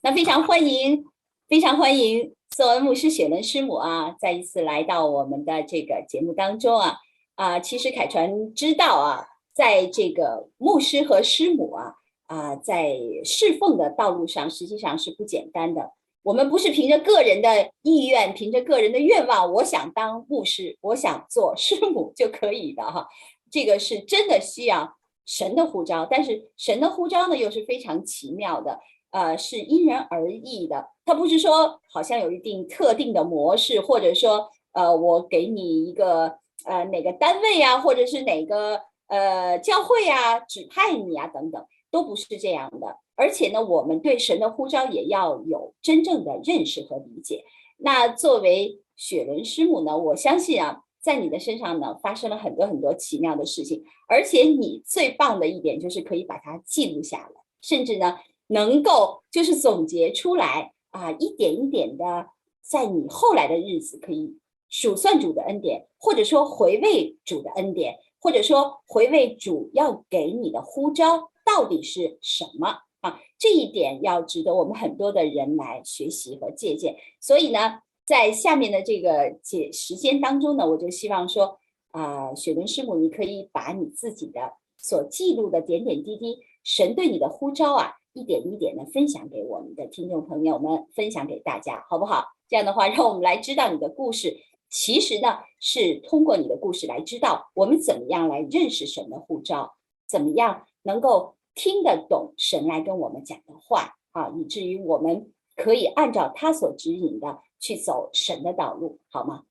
那非常欢迎瑟恩牧师、雪伦师母啊，再一次来到我们的这个节目当中啊。其实凯传知道啊，在这个牧师和师母在侍奉的道路上，实际上是不简单的。我们不是凭着个人的意愿，凭着个人的愿望，我想当牧师，我想做师母就可以的哈。这个是真的需要神的呼召，但是神的呼召呢，又是非常奇妙的。是因人而异的，它不是说好像有一定特定的模式，或者说我给你一个哪个单位啊，或者是哪个教会啊指派你啊等等，都不是这样的。而且呢，我们对神的呼召也要有真正的认识和理解。那作为雪伦师母呢，我相信啊，在你的身上呢发生了很多很多奇妙的事情，而且你最棒的一点就是可以把它记录下来，甚至呢能够就是总结出来一点一点的，在你后来的日子可以数算主的恩典，或者说回味主的恩典，或者说回味主要给你的呼召到底是什么这一点要值得我们很多的人来学习和借鉴。所以呢，在下面的这个时间当中呢，我就希望说雪伦师母，你可以把你自己的所记录的点点滴滴，神对你的呼召一点一点的分享给我们的听众朋友们，分享给大家，好不好？这样的话，让我们来知道你的故事。其实呢，是通过你的故事来知道我们怎么样来认识神的呼召，怎么样能够听得懂神来跟我们讲的话以至于我们可以按照他所指引的去走神的道路，好吗？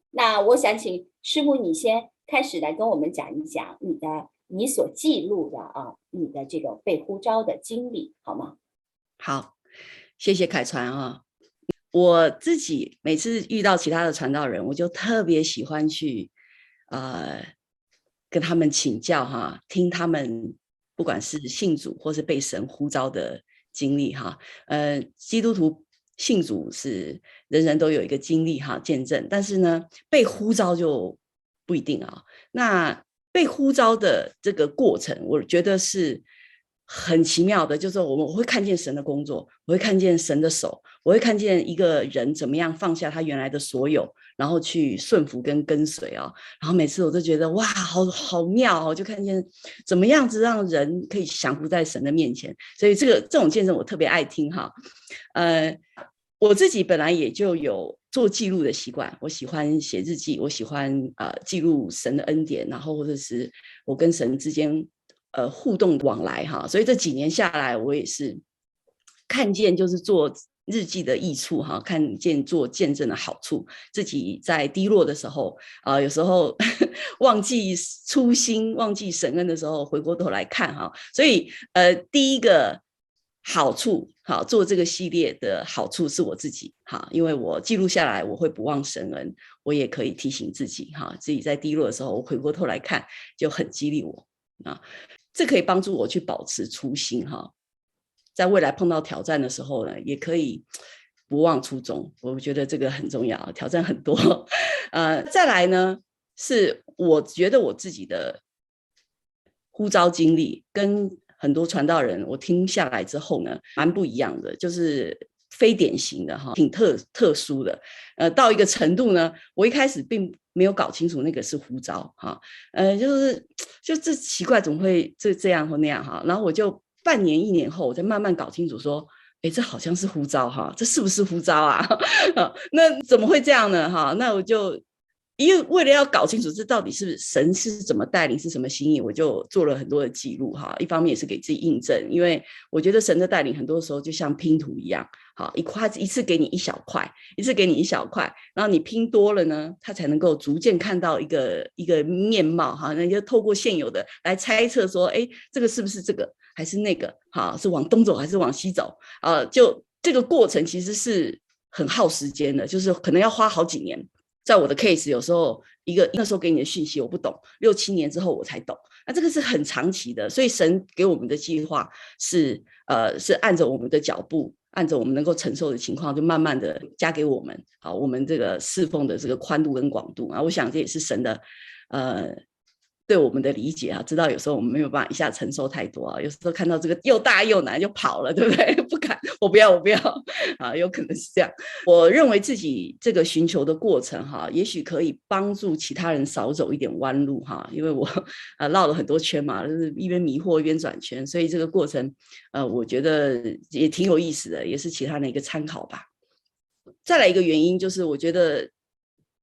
那我想请师母你先开始来跟我们讲一讲你所记录的你的这个被呼召的经历，好吗？好，谢谢凯传我自己每次遇到其他的传道人，我就特别喜欢去跟他们请教听他们不管是信主或是被神呼召的经历基督徒信主是人人都有一个经历见证，但是呢，被呼召就不一定那被呼召的这个过程，我觉得是很奇妙的，就是我会看见神的工作，我会看见神的手，我会看见一个人怎么样放下他原来的所有，然后去顺服跟随然后每次我都觉得哇，好妙就看见怎么样子让人可以降服在神的面前，所以这种见证我特别爱听我自己本来也就有做记录的习惯，我喜欢写日记，我喜欢记录神的恩典，然后或者是我跟神之间互动往来所以这几年下来，我也是看见就是做日记的益处看见做见证的好处，自己在低落的时候有时候忘记初心忘记神恩的时候，回过头来看所以第一个好处做这个系列的好处是我自己因为我记录下来，我会不忘神恩，我也可以提醒自己自己在低落的时候，我回过头来看就很激励我这可以帮助我去保持初心在未来碰到挑战的时候呢，也可以不忘初衷，我觉得这个很重要，挑战很多再来呢，是我觉得我自己的呼召经历跟很多传道人我听下来之后呢，蛮不一样的，就是非典型的挺特殊的到一个程度呢，我一开始并没有搞清楚那个是呼召就这奇怪怎么会这样或那样然后我就半年1年后，我再慢慢搞清楚说，这好像是呼召这是不是呼召那怎么会这样呢那我就因为为了要搞清楚这到底是神是怎么带领，是什么心意，我就做了很多的记录一方面也是给自己印证，因为我觉得神的带领很多时候就像拼图一样一次给你一小块，一次给你一小块，然后你拼多了呢，它才能够逐渐看到一个面貌那就透过现有的来猜测说，这个是不是这个还是那个是往东走还是往西走就这个过程其实是很耗时间的，就是可能要花好几年。在我的 case 有时候那时候给你的讯息我不懂，6、7年之后我才懂，那这个是很长期的，所以神给我们的计划是按着我们的脚步，按着我们能够承受的情况，就慢慢的加给我们我们这个侍奉的这个宽度跟广度我想这也是神的对我们的理解啊，知道有时候我们没有办法一下承受太多啊，有时候看到这个又大又难就跑了，对不对？不敢，我不要啊，有可能是这样。我认为自己这个寻求的过程哈，也许可以帮助其他人少走一点弯路哈，因为我绕了很多圈嘛，就是一边迷惑一边转圈，所以这个过程我觉得也挺有意思的，也是其他人一个参考吧。再来一个原因就是，我觉得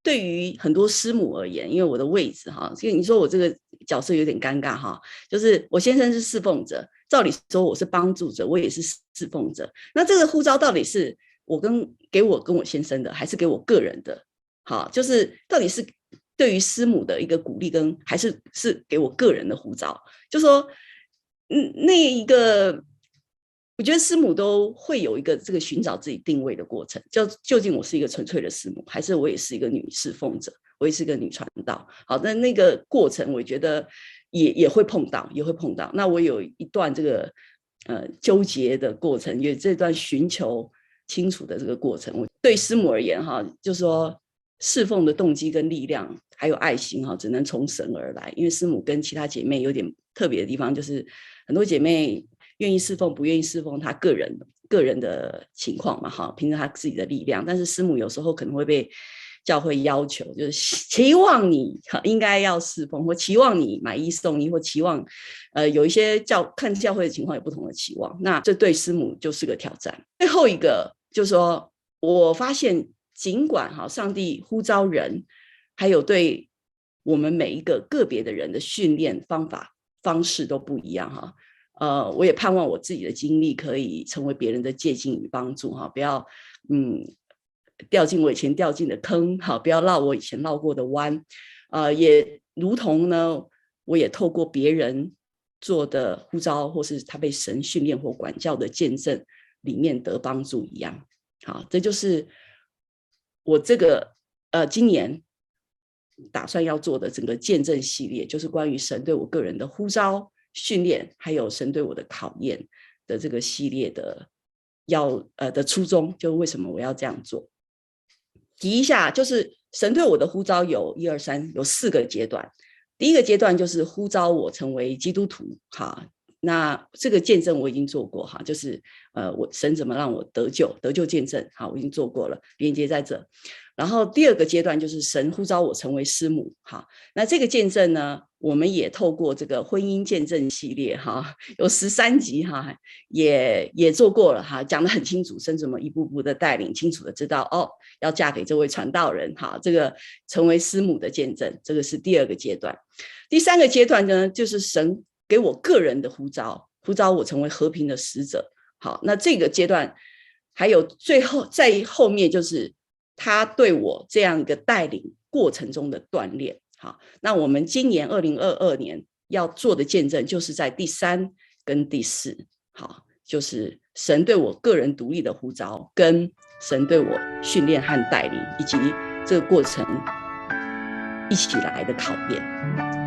对于很多师母而言，因为我的位置哈，所以你说我这个角色有点尴尬哈，就是我先生是侍奉者，照理说我是帮助者，我也是侍奉者。那这个呼召到底是给我跟我先生的，还是给我个人的？好，就是到底是对于师母的一个鼓励，还是给我个人的呼召？就说那一个。我觉得师母都会有一个这个寻找自己定位的过程，究竟我是一个纯粹的师母，还是我也是一个女侍奉者，我也是一个女传道。好，那个过程，我觉得也会碰到，那我有一段这个纠结的过程，有这段寻求清楚的这个过程。我对师母而言哈，就是说侍奉的动机跟力量还有爱心哈，只能从神而来。因为师母跟其他姐妹有点特别的地方，就是很多姐妹愿意侍奉不愿意侍奉，她个人的情况嘛哈，凭着她自己的力量。但是师母有时候可能会被教会要求，就是期望你应该要侍奉，或期望你买一送一，或期望有一些看教会的情况有不同的期望，那这对师母就是个挑战。最后一个就是说，我发现尽管上帝呼召人，还有对我们每一个个别的人的训练方式都不一样哈。我也盼望我自己的经历可以成为别人的借鉴与帮助哈，不要掉进我以前掉进的坑，好，不要绕我以前绕过的弯，也如同呢，我也透过别人做的呼召，或是他被神训练或管教的见证里面得帮助一样。好，这就是我这个今年打算要做的整个见证系列，就是关于神对我个人的呼召、训练，还有神对我的考验的这个系列的的初衷，就为什么我要这样做。提一下，就是神对我的呼召有1、2、3，有4个阶段。第一个阶段就是呼召我成为基督徒，哈，那这个见证我已经做过哈，就是神怎么让我得救见证，好，我已经做过了，连接在这。然后第二个阶段就是神呼召我成为师母，好，那这个见证呢，我们也透过这个婚姻见证系列哈，有13集哈，也做过了哈，讲得很清楚，神怎么一步步的带领，清楚的知道要嫁给这位传道人哈，这个成为师母的见证，这个是第二个阶段。第三个阶段呢，就是神给我个人的呼召我成为和平的使者。好，那这个阶段还有最后在后面就是他对我这样一个带领过程中的锻炼。好，那我们今年2022年要做的见证就是在第3跟第4。好，就是神对我个人独立的呼召，跟神对我训练和带领，以及这个过程一起来的考验。